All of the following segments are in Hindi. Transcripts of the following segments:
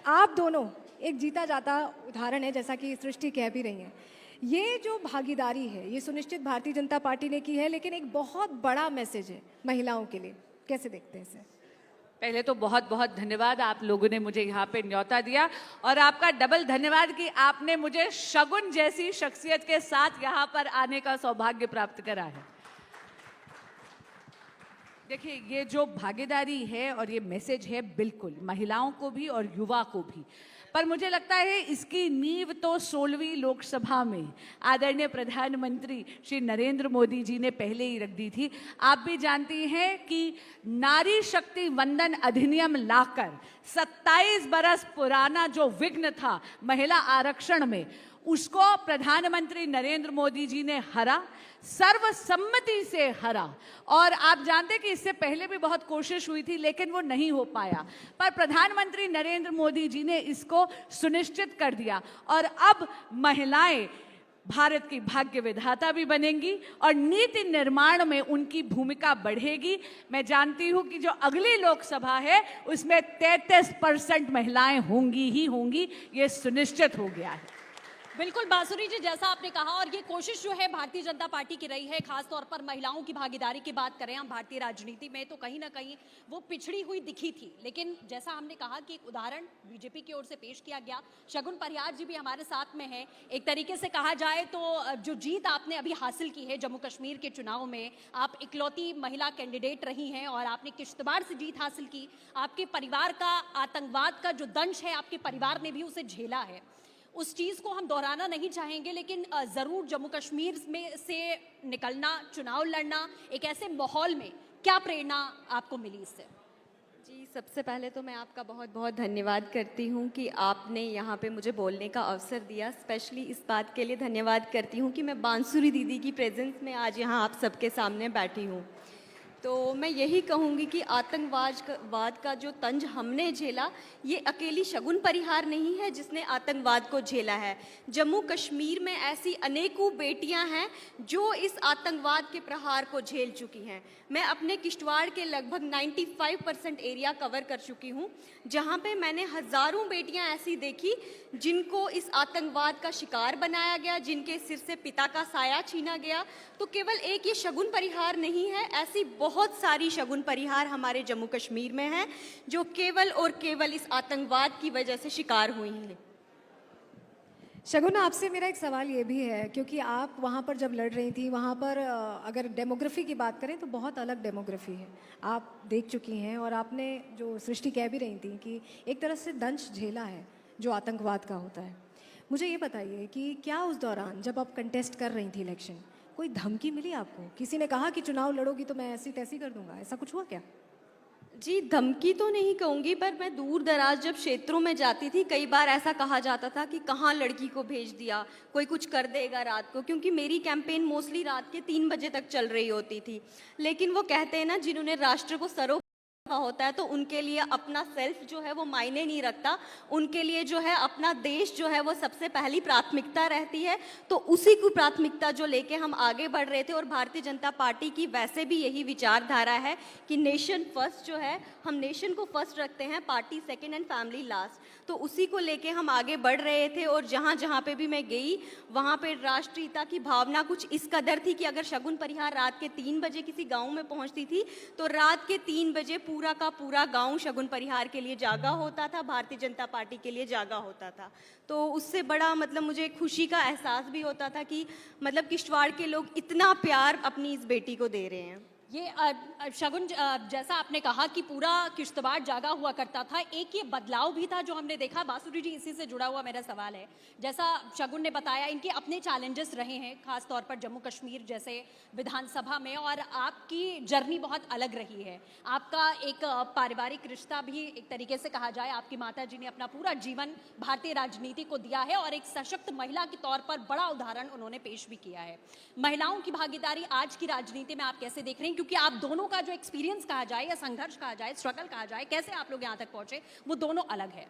आप दोनों एक जीता जाता उदाहरण है, जैसा कि सृष्टि कह भी रही हैं। ये जो भागीदारी है ये सुनिश्चित भारतीय जनता पार्टी ने की है, लेकिन एक बहुत बड़ा मैसेज है महिलाओं के लिए। कैसे देखते हैं इसे? पहले तो बहुत बहुत धन्यवाद, आप लोगों ने मुझे यहाँ पे न्योता दिया, और आपका डबल धन्यवाद कि आपने मुझे शगुन जैसी शख्सियत के साथ यहाँ पर आने का सौभाग्य प्राप्त करा है। देखिए, ये जो भागीदारी है और ये मैसेज है, बिल्कुल महिलाओं को भी और युवा को भी, पर मुझे लगता है इसकी नींव तो 16वीं लोकसभा में आदरणीय प्रधानमंत्री श्री नरेंद्र मोदी जी ने पहले ही रख दी थी। आप भी जानती हैं कि नारी शक्ति वंदन अधिनियम लाकर 27 बरस पुराना जो विघ्न था महिला आरक्षण में, उसको प्रधानमंत्री नरेंद्र मोदी जी ने हरा, सर्वसम्मति से हरा। और आप जानते कि इससे पहले भी बहुत कोशिश हुई थी, लेकिन वो नहीं हो पाया, पर प्रधानमंत्री नरेंद्र मोदी जी ने इसको सुनिश्चित कर दिया। और अब महिलाएं भारत की भाग्य विधाता भी बनेंगी और नीति निर्माण में उनकी भूमिका बढ़ेगी। मैं जानती हूं कि जो अगली लोकसभा है उसमें 33% महिलाएं होंगी ही होंगी, ये सुनिश्चित हो गया है। बिल्कुल बांसुरी जी, जैसा आपने कहा, और ये कोशिश जो है भारतीय जनता पार्टी की रही है, खासतौर पर महिलाओं की भागीदारी की बात करें हम भारतीय राजनीति में, तो कहीं ना कहीं वो पिछड़ी हुई दिखी थी। लेकिन जैसा हमने कहा कि एक उदाहरण बीजेपी की ओर से पेश किया गया, शगुन परिहार जी भी हमारे साथ में है। एक तरीके से कहा जाए तो जो जीत आपने अभी हासिल की है जम्मू कश्मीर के चुनाव में, आप इकलौती महिला कैंडिडेट रही हैं और आपने किश्तवाड़ से जीत हासिल की। आपके परिवार का आतंकवाद का जो दंश है, आपके परिवार ने भी उसे झेला है। उस चीज़ को हम दोहराना नहीं चाहेंगे, लेकिन ज़रूर जम्मू कश्मीर में से निकलना, चुनाव लड़ना, एक ऐसे माहौल में क्या प्रेरणा आपको मिली इससे? जी, सबसे पहले तो मैं आपका बहुत बहुत धन्यवाद करती हूँ कि आपने यहाँ पे मुझे बोलने का अवसर दिया। स्पेशली इस बात के लिए धन्यवाद करती हूँ कि मैं बांसुरी दीदी की प्रेजेंस में आज यहाँ आप सबके सामने बैठी हूँ। तो मैं यही कहूँगी कि आतंकवाद का जो तंज हमने झेला, ये अकेली शगुन परिहार नहीं है जिसने आतंकवाद को झेला है। जम्मू कश्मीर में ऐसी अनेकों बेटियां हैं जो इस आतंकवाद के प्रहार को झेल चुकी हैं। मैं अपने किश्तवाड़ के लगभग 95% एरिया कवर कर चुकी हूँ, जहाँ पे मैंने हज़ारों बेटियां ऐसी देखी जिनको इस आतंकवाद का शिकार बनाया गया, जिनके सिर से पिता का साया छीना गया। तो केवल एक ये शगुन परिहार नहीं है, ऐसी बहुत सारी शगुन परिहार हमारे जम्मू कश्मीर में हैं जो केवल और केवल इस आतंकवाद की वजह से शिकार हुई हैं। शगुन, आपसे मेरा एक सवाल ये भी है, क्योंकि आप वहाँ पर जब लड़ रही थी, वहाँ पर अगर डेमोग्राफी की बात करें तो बहुत अलग डेमोग्राफी है, आप देख चुकी हैं। और आपने जो सृष्टि कह भी रही थी कि एक तरह से दंश झेला है जो आतंकवाद का होता है। मुझे ये बताइए कि क्या उस दौरान जब आप कंटेस्ट कर रही थी इलेक्शन, कोई धमकी मिली आपको? किसी ने कहा कि चुनाव लड़ोगी तो मैं ऐसी तैसी कर दूंगा, ऐसा कुछ हुआ क्या? जी, धमकी तो नहीं कहूँगी, पर मैं दूर दराज जब क्षेत्रों में जाती थी, कई बार ऐसा कहा जाता था कि कहाँ लड़की को भेज दिया, कोई कुछ कर देगा रात को, क्योंकि मेरी कैंपेन मोस्टली रात के 3 बजे तक चल रही होती थी। लेकिन वो कहते हैं ना, जिन्होंने राष्ट्र को सरों होता है तो उनके लिए अपना सेल्फ जो है वो मायने नहीं रखता, उनके लिए जो है अपना देश जो है वो सबसे पहली प्राथमिकता रहती है। तो उसी को प्राथमिकता जो लेके हम आगे बढ़ रहे थे, और भारतीय जनता पार्टी की वैसे भी यही विचारधारा है कि नेशन फर्स्ट जो है, हम नेशन को फर्स्ट रखते हैं, party second and family last. तो उसी को लेके हम आगे बढ़ रहे थे, और जहाँ जहाँ पे भी मैं गई वहाँ पे राष्ट्रीयता की भावना कुछ इस कदर थी कि अगर शगुन परिहार रात के 3 बजे किसी गाँव में पहुँचती थी तो रात के 3 बजे पूरा का पूरा गांव शगुन परिहार के लिए जागा होता था, भारतीय जनता पार्टी के लिए जागा होता था। तो उससे बड़ा मतलब मुझे खुशी का एहसास भी होता था कि मतलब किश्तवाड़ के लोग इतना प्यार अपनी इस बेटी को दे रहे हैं। ये शगुन, जैसा आपने कहा कि पूरा किश्तवाड़ जागा हुआ करता था, एक ये बदलाव भी था जो हमने देखा। बांसुरी जी, इसी से जुड़ा हुआ मेरा सवाल है। जैसा शगुन ने बताया, इनके अपने चैलेंजेस रहे हैं, खास तौर पर जम्मू कश्मीर जैसे विधानसभा में, और आपकी जर्नी बहुत अलग रही है। आपका एक पारिवारिक रिश्ता भी एक तरीके से कहा जाए, आपकी माता जी ने अपना पूरा जीवन भारतीय राजनीति को दिया है और एक सशक्त महिला के तौर पर बड़ा उदाहरण उन्होंने पेश भी किया है। महिलाओं की भागीदारी आज की राजनीति में आप कैसे देख रहे हैं? क्योंकि आप दोनों का जो एक्सपीरियंस कहा जाए या संघर्ष कहा जाए, स्ट्रगल कहा जाए, कैसे आप लोग यहाँ तक पहुंचे, वो दोनों अलग है।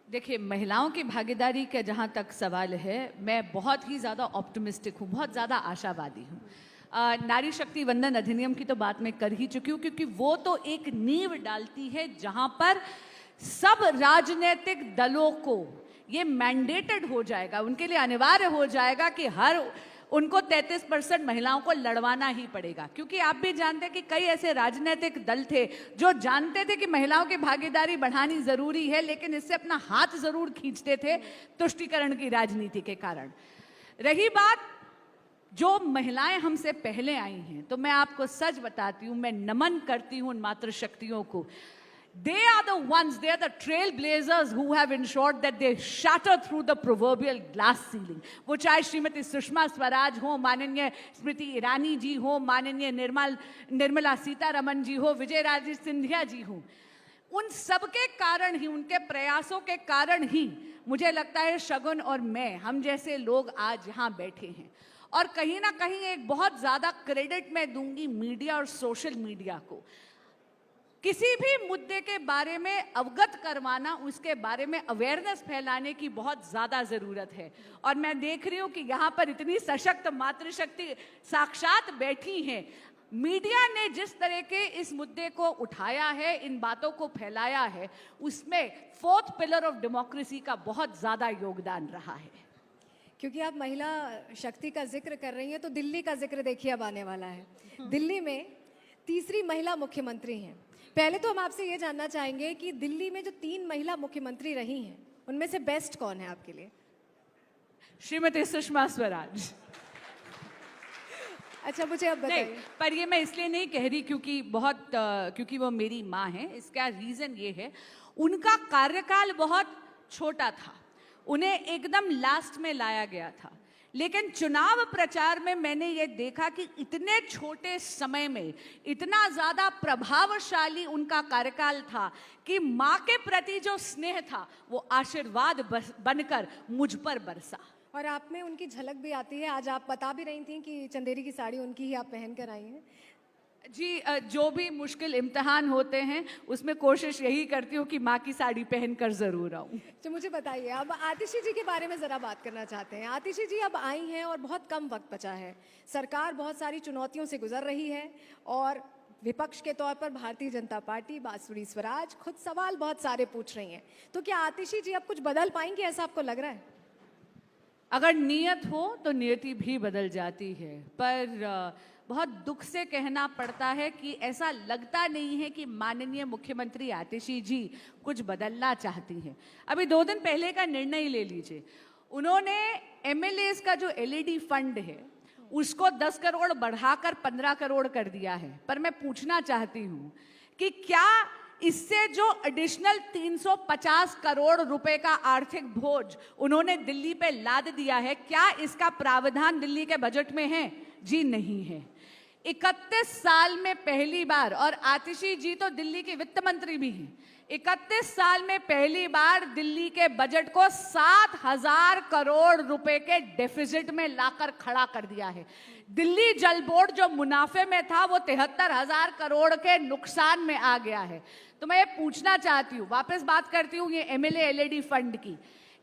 देखिए, महिलाओं की भागीदारी का जहाँ तक सवाल है, मैं बहुत ही ज़्यादा ऑप्टिमिस्टिक हूँ, बहुत ज़्यादा आशावादी हूँ। नारी शक्ति वंदन अधिनियम की तो बात मैं कर ही चुकी हूँ, क्योंकि वो तो एक नींव डालती है जहाँ पर सब राजनीतिक दलों को ये मैंडेटेड हो जाएगा, उनके लिए अनिवार्य हो जाएगा कि उनको 33% महिलाओं को लड़वाना ही पड़ेगा। क्योंकि आप भी जानते हैं कि कई ऐसे राजनीतिक दल थे जो जानते थे कि महिलाओं की भागीदारी बढ़ानी जरूरी है, लेकिन इससे अपना हाथ जरूर खींचते थे तुष्टीकरण की राजनीति के कारण। रही बात जो महिलाएं हमसे पहले आई हैं, तो मैं आपको सच बताती हूं, मैं नमन करती हूं उन मातृशक्तियों को। They are the ones, they are the trailblazers who have ensured that they shatter through the proverbial glass ceiling. वो चाहे श्रीमती सुषमा स्वराज हो, माननीय स्मृति ईरानी जी हो, माननीय निर्मला सीतारमण जी हो, विजय राजे सिंधिया जी हो, उन सबके कारण ही, उनके प्रयासों के कारण ही मुझे लगता है शगुन और मैं, हम जैसे लोग आज यहाँ बैठे हैं। और कहीं ना कहीं एक बहुत ज्यादा क्रेडिट मैं दूंगी मीडिया और सोशल मीडिया को। किसी भी मुद्दे के बारे में अवगत करवाना, उसके बारे में अवेयरनेस फैलाने की बहुत ज्यादा जरूरत है। और मैं देख रही हूं कि यहाँ पर इतनी सशक्त मातृशक्ति साक्षात बैठी हैं। मीडिया ने जिस तरह के इस मुद्दे को उठाया है, इन बातों को फैलाया है, उसमें 4th पिलर ऑफ डेमोक्रेसी का बहुत ज्यादा योगदान रहा है। क्योंकि आप महिला शक्ति का जिक्र कर रही हैं, तो दिल्ली का जिक्र देखिए अब आने वाला है। दिल्ली में तीसरी महिला मुख्यमंत्री हैं। पहले तो हम आपसे ये जानना चाहेंगे कि दिल्ली में जो 3 महिला मुख्यमंत्री रही हैं, उनमें से बेस्ट कौन है आपके लिए? श्रीमती सुषमा स्वराज। अच्छा, मुझे अब नहीं, बताइए। पर ये मैं इसलिए नहीं कह रही क्योंकि वो मेरी माँ है। इसका रीजन ये है, उनका कार्यकाल बहुत छोटा था, उन्हें एकदम लास्ट में लाया गया था। लेकिन चुनाव प्रचार में मैंने ये देखा कि इतने छोटे समय में इतना ज्यादा प्रभावशाली उनका कार्यकाल था कि माँ के प्रति जो स्नेह था वो आशीर्वाद बनकर मुझ पर बरसा। और आप में उनकी झलक भी आती है। आज आप बता भी रही थी कि चंदेरी की साड़ी उनकी ही आप पहन कर आई हैं। जी, जो भी मुश्किल इम्तिहान होते हैं उसमें कोशिश यही करती हूँ कि माँ की साड़ी पहनकर जरूर आऊँ। तो मुझे बताइए, अब आतिशी जी के बारे में ज़रा बात करना चाहते हैं। आतिशी जी अब आई हैं और बहुत कम वक्त बचा है। सरकार बहुत सारी चुनौतियों से गुजर रही है और विपक्ष के तौर पर भारतीय जनता पार्टी, बांसुरी स्वराज खुद सवाल बहुत सारे पूछ रही हैं। तो क्या आतिशी जी अब कुछ बदल पाएंगी, ऐसा आपको लग रहा है? अगर नियत हो तो नियति भी बदल जाती है, पर बहुत दुख से कहना पड़ता है कि ऐसा लगता नहीं है कि माननीय मुख्यमंत्री आतिशी जी कुछ बदलना चाहती हैं। अभी 2 दिन पहले का निर्णय ले लीजिए, उन्होंने एमएलएस का जो एलईडी फंड है उसको 10 करोड़ बढ़ाकर 15 करोड़ कर दिया है। पर मैं पूछना चाहती हूँ कि क्या इससे जो एडिशनल 350 करोड़ रुपए का आर्थिक बोझ उन्होंने दिल्ली पे लाद दिया है, क्या इसका प्रावधान दिल्ली के बजट में है? जी नहीं है। 31 साल में पहली बार, और आतिशी जी तो दिल्ली की वित्त मंत्री भी हैं, 31 साल में पहली बार दिल्ली के बजट को 7,000 करोड़ रुपए के डेफिसिट में लाकर खड़ा कर दिया है। दिल्ली जल बोर्ड जो मुनाफे में था वो 73,000 करोड़ के नुकसान में आ गया है। तो मैं ये पूछना चाहती हूँ, वापस बात करती हूँ ये एमएलए एलईडी फंड की,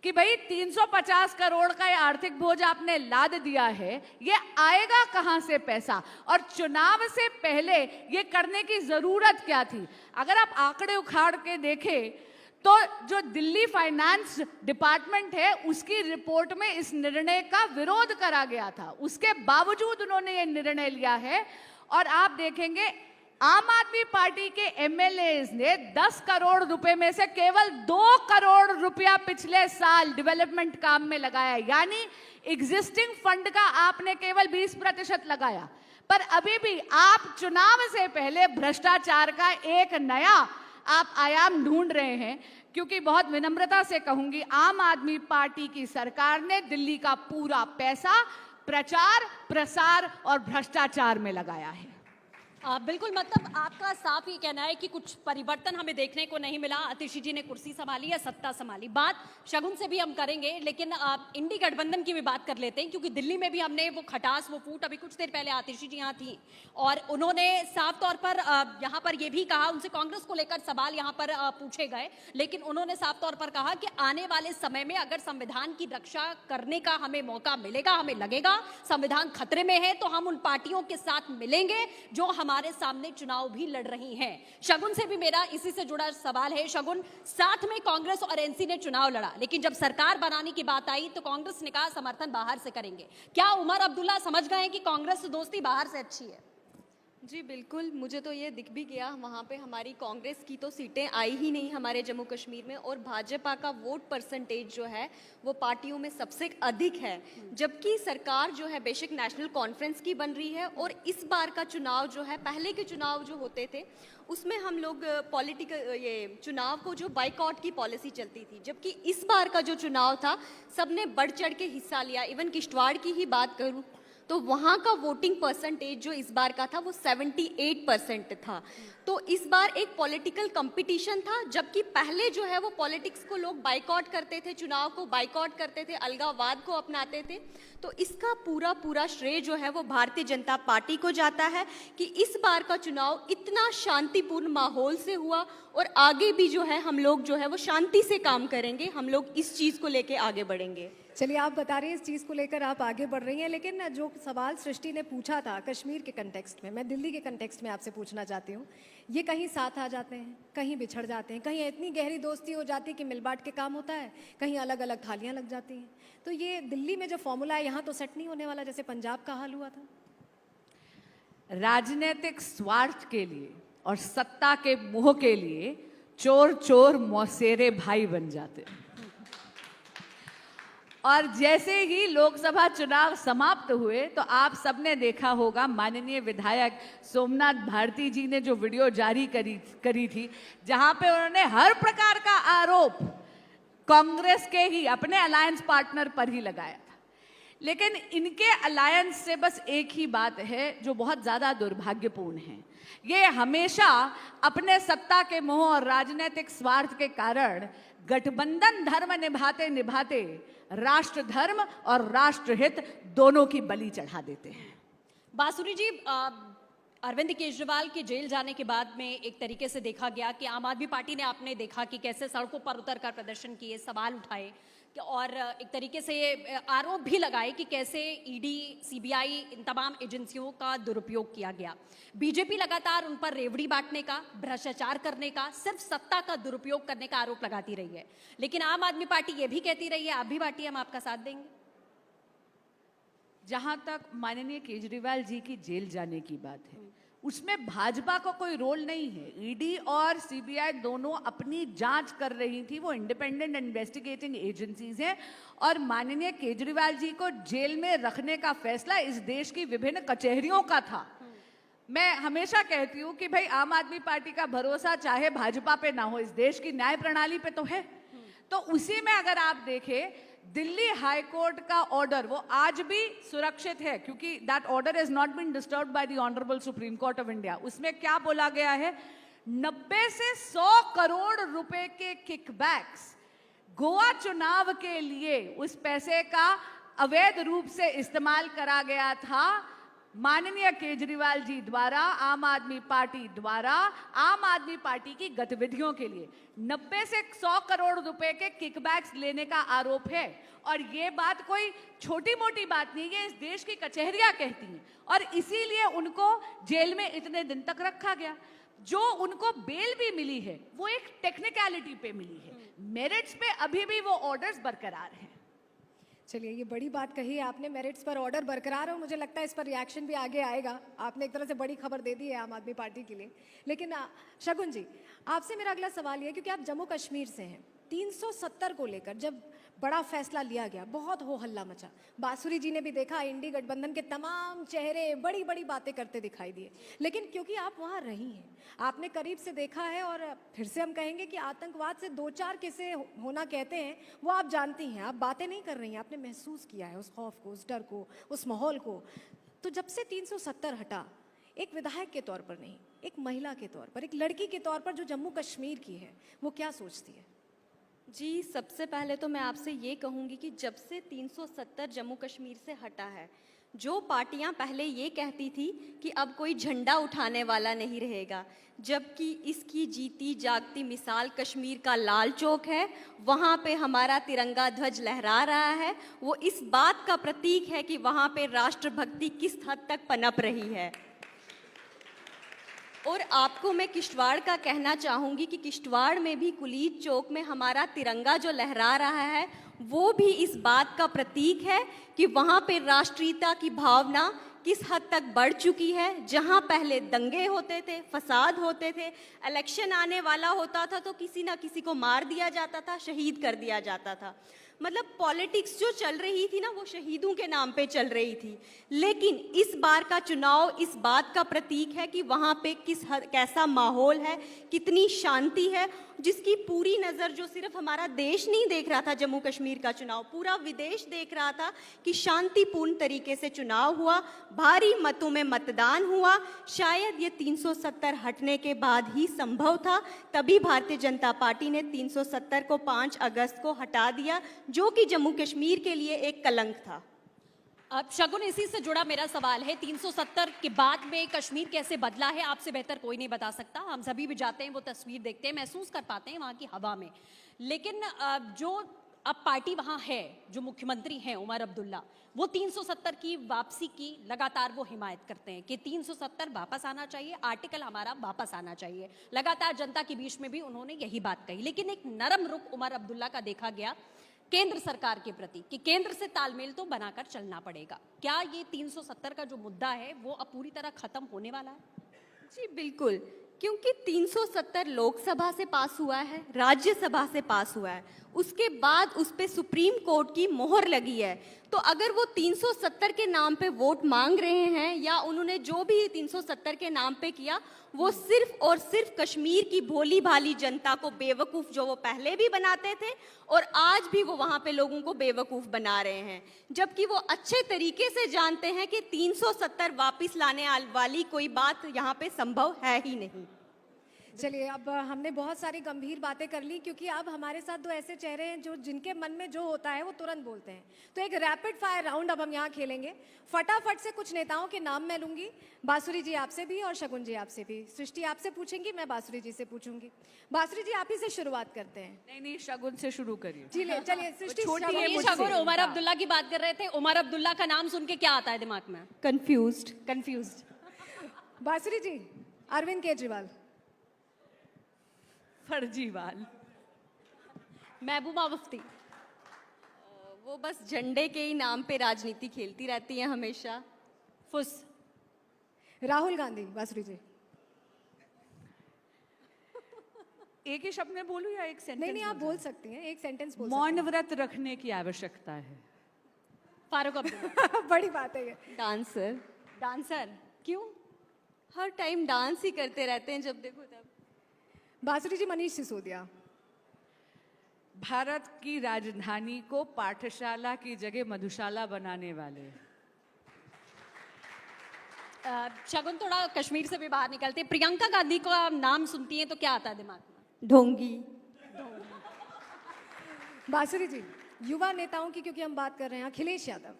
कि भाई 350 करोड़ का ये आर्थिक बोझ आपने लाद दिया है, ये आएगा कहां से पैसा? और चुनाव से पहले ये करने की जरूरत क्या थी? अगर आप आंकड़े उखाड़ के देखें तो जो दिल्ली फाइनेंस डिपार्टमेंट है उसकी रिपोर्ट में इस निर्णय का विरोध करा गया था, उसके बावजूद उन्होंने ये निर्णय लिया है। और आप देखेंगे आम आदमी पार्टी के एमएलएज ने 10 करोड़ रुपए में से केवल 2 करोड़ रुपया पिछले साल डेवलपमेंट काम में लगाया, यानी एग्जिस्टिंग फंड का आपने केवल 20% लगाया। पर अभी भी आप चुनाव से पहले भ्रष्टाचार का एक नया आप आयाम ढूंढ रहे हैं, क्योंकि बहुत विनम्रता से कहूंगी, आम आदमी पार्टी की सरकार ने दिल्ली का पूरा पैसा प्रचार, प्रसार और भ्रष्टाचार में लगाया है। बिल्कुल, मतलब आपका साफ ये कहना है कि कुछ परिवर्तन हमें देखने को नहीं मिला। आतिशी जी ने कुर्सी संभाली या सत्ता संभाली, बात शगुन से भी हम करेंगे, लेकिन इंडी गठबंधन की भी बात कर लेते हैं, क्योंकि दिल्ली में भी हमने वो खटास, वो फूट, अभी कुछ देर पहले आतिशी जी यहाँ थी और उन्होंने साफ तौर पर यहाँ पर ये भी कहा, उनसे कांग्रेस को लेकर सवाल यहाँ पर पूछे गए, लेकिन उन्होंने साफ तौर पर कहा कि आने वाले समय में अगर संविधान की रक्षा करने का हमें मौका मिलेगा, हमें लगेगा संविधान खतरे में है, तो हम उन पार्टियों के साथ मिलेंगे जो हमारे सामने चुनाव भी लड़ रही हैं। शगुन से भी मेरा इसी से जुड़ा सवाल है। शगुन, साथ में कांग्रेस और एनसी ने चुनाव लड़ा, लेकिन जब सरकार बनाने की बात आई तो कांग्रेस ने कहा समर्थन बाहर से करेंगे। क्या उमर अब्दुल्ला समझ गए कि कांग्रेस से दोस्ती बाहर से अच्छी है? जी बिल्कुल, मुझे तो ये दिख भी गया, वहाँ पे हमारी कांग्रेस की तो सीटें आई ही नहीं हमारे जम्मू कश्मीर में, और भाजपा का वोट परसेंटेज जो है वो पार्टियों में सबसे अधिक है। जबकि सरकार जो है बेशक नेशनल कॉन्फ्रेंस की बन रही है, और इस बार का चुनाव जो है, पहले के चुनाव जो होते थे उसमें हम लोग पॉलिटिकल ये चुनाव को जो बाइकआउट की पॉलिसी चलती थी, जबकि इस बार का जो चुनाव था सबने बढ़ चढ़ के हिस्सा लिया। इवन किश्तवाड़ की ही बात करूँ तो वहाँ का वोटिंग परसेंटेज जो इस बार का था वो 78% था। तो इस बार एक पॉलिटिकल कंपटीशन था, जबकि पहले जो है वो पॉलिटिक्स को लोग बाइकआउट करते थे, चुनाव को बाइकआउट करते थे, अलगाववाद को अपनाते थे। तो इसका पूरा श्रेय जो है वो भारतीय जनता पार्टी को जाता है कि इस बार का चुनाव इतना शांतिपूर्ण माहौल से हुआ, और आगे भी जो है हम लोग जो है वो शांति से काम करेंगे, हम लोग इस चीज़ को लेके आगे बढ़ेंगे। चलिए, आप बता रही हैं इस चीज़ को लेकर आप आगे बढ़ रही हैं, लेकिन जो सवाल सृष्टि ने पूछा था कश्मीर के कंटेक्स्ट में, मैं दिल्ली के कंटेक्स्ट में आपसे पूछना चाहती हूँ। ये कहीं साथ आ जाते हैं, कहीं बिछड़ जाते हैं, कहीं इतनी गहरी दोस्ती हो जाती है कि मिल बांट के काम होता है, कहीं अलग अलग थालियाँ लग जाती हैं। तो ये दिल्ली में जो फॉर्मूला है यहाँ तो सेट नहीं होने वाला, जैसे पंजाब का हाल हुआ था। राजनीतिक स्वार्थ के लिए और सत्ता के मोह के लिए चोर चोर मौसेरे भाई बन जाते हैं। और जैसे ही लोकसभा चुनाव समाप्त हुए तो आप सबने देखा होगा, माननीय विधायक सोमनाथ भारती जी ने जो वीडियो जारी करी थी, जहां पे उन्होंने हर प्रकार का आरोप कांग्रेस के ही अपने अलायंस पार्टनर पर ही लगाया था। लेकिन इनके अलायंस से बस एक ही बात है जो बहुत ज्यादा दुर्भाग्यपूर्ण है, ये हमेशा अपने सत्ता के मोह और राजनीतिक स्वार्थ के कारण गठबंधन धर्म निभाते निभाते राष्ट्र धर्म और राष्ट्रहित दोनों की बलि चढ़ा देते हैं। बासुरी जी, अरविंद केजरीवाल के जेल जाने के बाद में एक तरीके से देखा गया कि आम आदमी पार्टी ने, आपने देखा कि कैसे सड़कों पर उतरकर प्रदर्शन किए, सवाल उठाए और एक तरीके से आरोप भी लगाए कि कैसे ईडी, सीबीआई, इन तमाम एजेंसियों का दुरुपयोग किया गया। बीजेपी लगातार उन पर रेवड़ी बांटने का, भ्रष्टाचार करने का, सिर्फ सत्ता का दुरुपयोग करने का आरोप लगाती रही है। लेकिन आम आदमी पार्टी ये भी कहती रही है, आप भी बांटिए, हम आपका साथ देंगे। जहां तक माननीय केजरीवाल जी की जेल जाने की बात है, उसमें भाजपा का कोई रोल नहीं है। ईडी और सीबीआई दोनों अपनी जांच कर रही थी, वो इंडिपेंडेंट इन्वेस्टिगेटिंग एजेंसीज हैं, और माननीय केजरीवाल जी को जेल में रखने का फैसला इस देश की विभिन्न कचहरियों का था। मैं हमेशा कहती हूँ कि भाई आम आदमी पार्टी का भरोसा चाहे भाजपा पे ना हो, इस देश की न्याय प्रणाली पे तो है। तो उसी में अगर आप देखें, दिल्ली हाई कोर्ट का ऑर्डर वो आज भी सुरक्षित है, क्योंकि that order is not been disturbed by the honourable supreme court of India. उसमें क्या बोला गया है, 90 से 100 करोड़ रुपए के किकबैक्स गोवा चुनाव के लिए उस पैसे का अवैध रूप से इस्तेमाल करा गया था माननीय केजरीवाल जी द्वारा, आम आदमी पार्टी द्वारा, आम आदमी पार्टी की गतिविधियों के लिए 90 से 100 करोड़ रुपए के किकबैक्स लेने का आरोप है। और ये बात कोई छोटी मोटी बात नहीं है, इस देश की कचहरियां कहती हैं, और इसीलिए उनको जेल में इतने दिन तक रखा गया। जो उनको बेल भी मिली है वो एक टेक्निकलिटी पे मिली है, मेरिट्स पे अभी भी वो ऑर्डर्स बरकरार हैं। चलिए, ये बड़ी बात कही है आपने, मेरिट्स पर ऑर्डर बरकरार है, और मुझे लगता है इस पर रिएक्शन भी आगे आएगा। आपने एक तरह से बड़ी खबर दे दी है आम आदमी पार्टी के लिए। लेकिन शगुन जी, आपसे मेरा अगला सवाल ये, क्योंकि आप जम्मू कश्मीर से हैं, 370 को लेकर जब बड़ा फैसला लिया गया, बहुत हो हल्ला मचा। बासुरी जी ने भी देखा, इंडी गठबंधन के तमाम चेहरे बड़ी बड़ी बातें करते दिखाई दिए। लेकिन क्योंकि आप वहाँ रही हैं, आपने करीब से देखा है, और फिर से हम कहेंगे कि आतंकवाद से 2-4 किस्से होना कहते हैं, वो आप जानती हैं, आप बातें नहीं कर रही हैं, आपने महसूस किया है उस खौफ को, उस डर को, उस माहौल को। तो जब से 370 हटा, एक विधायक के तौर पर नहीं, एक महिला के तौर पर, एक लड़की के तौर पर जो जम्मू कश्मीर की है, वो क्या सोचती है? जी, सबसे पहले तो मैं आपसे ये कहूँगी कि जब से 370 जम्मू कश्मीर से हटा है, जो पार्टियां पहले ये कहती थी कि अब कोई झंडा उठाने वाला नहीं रहेगा, जबकि इसकी जीती जागती मिसाल कश्मीर का लाल चौक है, वहाँ पे हमारा तिरंगा ध्वज लहरा रहा है। वो इस बात का प्रतीक है कि वहाँ पे राष्ट्रभक्ति किस हद तक पनप रही है। और आपको मैं किश्तवाड़ का कहना चाहूँगी कि किश्तवाड़ में भी कुलीद चौक में हमारा तिरंगा जो लहरा रहा है वो भी इस बात का प्रतीक है कि वहाँ पे राष्ट्रीयता की भावना किस हद तक बढ़ चुकी है। जहाँ पहले दंगे होते थे, फसाद होते थे, इलेक्शन आने वाला होता था तो किसी ना किसी को मार दिया जाता था, शहीद कर दिया जाता था। मतलब पॉलिटिक्स जो चल रही थी ना वो शहीदों के नाम पे चल रही थी। लेकिन इस बार का चुनाव इस बात का प्रतीक है कि वहाँ पे कैसा माहौल है, कितनी शांति है, जिसकी पूरी नज़र जो सिर्फ हमारा देश नहीं देख रहा था, जम्मू कश्मीर का चुनाव पूरा विदेश देख रहा था कि शांतिपूर्ण तरीके से चुनाव हुआ, भारी मतों में मतदान हुआ। शायद ये 370 हटने के बाद ही संभव था, तभी भारतीय जनता पार्टी ने 370 को 5 अगस्त को हटा दिया, जो कि जम्मू कश्मीर के लिए एक कलंक था। अब शगुन, इसी से जुड़ा मेरा सवाल है, 370 के बाद में कश्मीर कैसे बदला है आपसे बेहतर कोई नहीं बता सकता। हम सभी भी जाते हैं, वो तस्वीर देखते हैं, महसूस कर पाते हैं वहाँ की हवा में। लेकिन जो अब पार्टी वहाँ है, जो मुख्यमंत्री हैं उमर अब्दुल्ला, वो 370 की वापसी की लगातार वो हिमायत करते हैं कि 370 वापस आना चाहिए, आर्टिकल हमारा वापस आना चाहिए। लगातार जनता के बीच में भी उन्होंने यही बात कही। लेकिन एक नरम रुख उमर अब्दुल्ला का देखा गया केंद्र सरकार के प्रति कि केंद्र से तालमेल तो बनाकर चलना पड़ेगा। क्या ये 370 का जो मुद्दा है वो अब पूरी तरह खत्म होने वाला है? जी बिल्कुल, क्योंकि 370 लोकसभा से पास हुआ है, राज्यसभा से पास हुआ है, उसके बाद उस पे सुप्रीम कोर्ट की मोहर लगी है। तो अगर वो 370 के नाम पे वोट मांग रहे हैं या उन्होंने जो भी 370 के नाम पे किया, वो सिर्फ और सिर्फ कश्मीर की भोली भाली जनता को बेवकूफ़, जो वो पहले भी बनाते थे और आज भी वो वहाँ पे लोगों को बेवकूफ़ बना रहे हैं, जबकि वो अच्छे तरीके से जानते हैं कि 370 वापस लाने वाली कोई बात यहाँ पे संभव है ही नहीं। चलिए, अब हमने बहुत सारी गंभीर बातें कर ली, क्योंकि अब हमारे साथ दो ऐसे चेहरे हैं जो जिनके मन में जो होता है वो तुरंत बोलते हैं। तो एक रैपिड फायर राउंड अब हम यहाँ खेलेंगे। फटाफट से कुछ नेताओं के नाम मैं लूंगी, बांसुरी जी आपसे भी और शगुन जी आपसे भी। सृष्टि आपसे पूछेंगी, मैं बांसुरी जी से पूछूंगी। बांसुरी जी, आप ही से शुरुआत करते हैं। नहीं, शगुन से शुरू करिए। चलिए सृष्टि, छोटी है ये मुझसे। शगुन उमर अब्दुल्ला की बात कर रहे थे, उमर अब्दुल्ला का नाम सुन के क्या आता है दिमाग में? कंफ्यूज्ड। बांसुरी जी, अरविंद केजरीवाल। फर्जीवाल। महबूबा मुफ्ती। वो बस झंडे के ही नाम पे राजनीति खेलती रहती हैं हमेशा। फुस। राहुल गांधी। बांसुरी जी। एक ही शब्द में बोलूं या एक सेंटेंस? नहीं, आप बोल सकती हैं, एक सेंटेंस बोल मौन व्रत रखने की आवश्यकता है। फारूक अब्दुल्ला। सकती हैं। बड़ी बात है ये। डांसर। डांसर क्यों? हर टाइम डांस ही करते रहते हैं, जब देखो तब। बांसुरी जी, मनीष सिसोदिया। भारत की राजधानी को पाठशाला की जगह मधुशाला बनाने वाले। शगुन, थोड़ा कश्मीर से भी बाहर निकलते, प्रियंका गांधी का नाम सुनती हैं तो क्या आता है दिमाग में? ढोंगी। बांसुरी जी, युवा नेताओं की क्योंकि हम बात कर रहे हैं, अखिलेश यादव।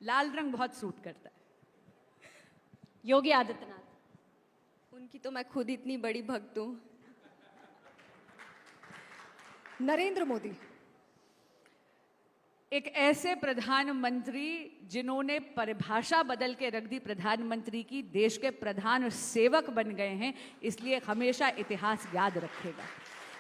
लाल रंग बहुत सूट करता है। योगी आदित्यनाथ। उनकी तो मैं खुद इतनी बड़ी भक्त हूँ। नरेंद्र मोदी। एक ऐसे प्रधानमंत्री जिन्होंने परिभाषा बदल के रख दी प्रधानमंत्री की, देश के प्रधान सेवक बन गए हैं, इसलिए हमेशा इतिहास याद रखेगा।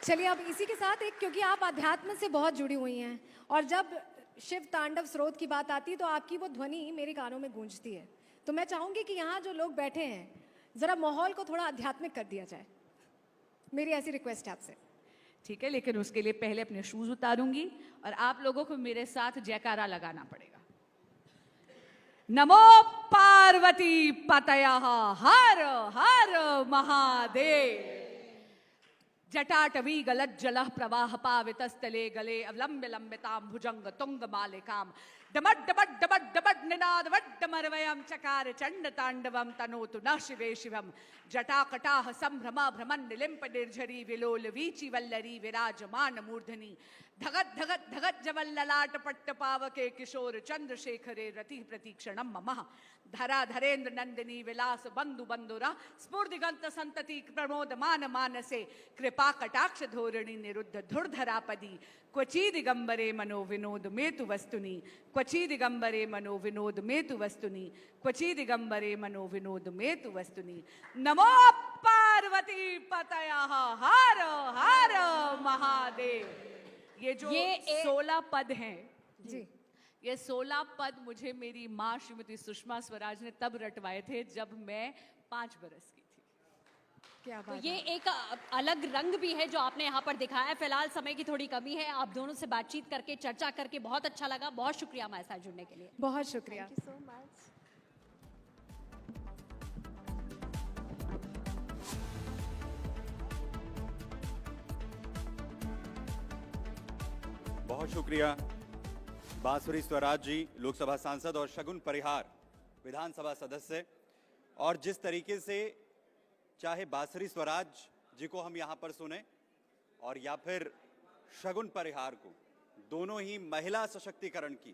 चलिए, अब इसी के साथ एक, क्योंकि आप अध्यात्म से बहुत जुड़ी हुई हैं और जब शिव तांडव स्रोत की बात आती है तो आपकी वो ध्वनि मेरे कानों में गूंजती है। तो मैं चाहूंगी कि यहाँ जो लोग बैठे हैं, जरा माहौल को थोड़ा आध्यात्मिक कर दिया जाए। मेरी ऐसी रिक्वेस्ट है आपसे। ठीक है, लेकिन उसके लिए पहले अपने शूज उतारूंगी और आप लोगों को मेरे साथ जयकारा लगाना पड़ेगा। नमो पार्वती पतयः हर हर महादेव। जटाटवी गलज्जलः प्रवाह पावितस्थले गले अवलंब्य लंबितां भुजंग तुंग मालिकां डमड डमड डमड डमड निनाद वड्डमरवयं चकार चंड तांडवं तनोतु न शिवे शिवम। जटाकटाह संभ्रमा भ्रमण निलिम्प निर्झरी विलोल वीची वल्लरी विराजमान मूर्धनि धगत धगत धगत जवल्ललाट पट्ट पावके किशोर चंद्रशेखरे रति प्रतीक्षणम ममः। धरा धरेन्द्र नंदिनी विलास बंधु बंधुरा स्फूर्तिगंत संतति प्रमोद मान मानसे कृपा कृपा कटाक्ष धोरणी निरुद्ध धुर्धरापदी क्वची दिगंबरे मनो विनोद मेतु वस्तुनि क्वची दिगंबरे मनो विनोद मेतु वस्तुनि क्वची दिगंबरे मनो विनोद मेतु वस्तुनि नमो पार्वती पतयः हर हर महादेव। ये जो ये 16 पद हैं जी ये 16 पद मुझे मेरी माँ श्रीमती सुषमा स्वराज ने तब रटवाए थे जब मैं 5 बरस की थी। क्या तो बात ये है। एक अलग रंग भी है जो आपने यहाँ पर दिखाया है। फिलहाल समय की थोड़ी कमी है, आप दोनों से बातचीत करके चर्चा करके बहुत अच्छा लगा। बहुत शुक्रिया हमारे साथ जुड़ने के लिए। बहुत शुक्रिया। So much. बहुत शुक्रिया बांसुरी स्वराज जी, लोकसभा सांसद, और शगुन परिहार, विधानसभा सदस्य। और जिस तरीके से चाहे बांसुरी स्वराज जी को हम यहाँ पर सुने और या फिर शगुन परिहार को, दोनों ही महिला सशक्तिकरण की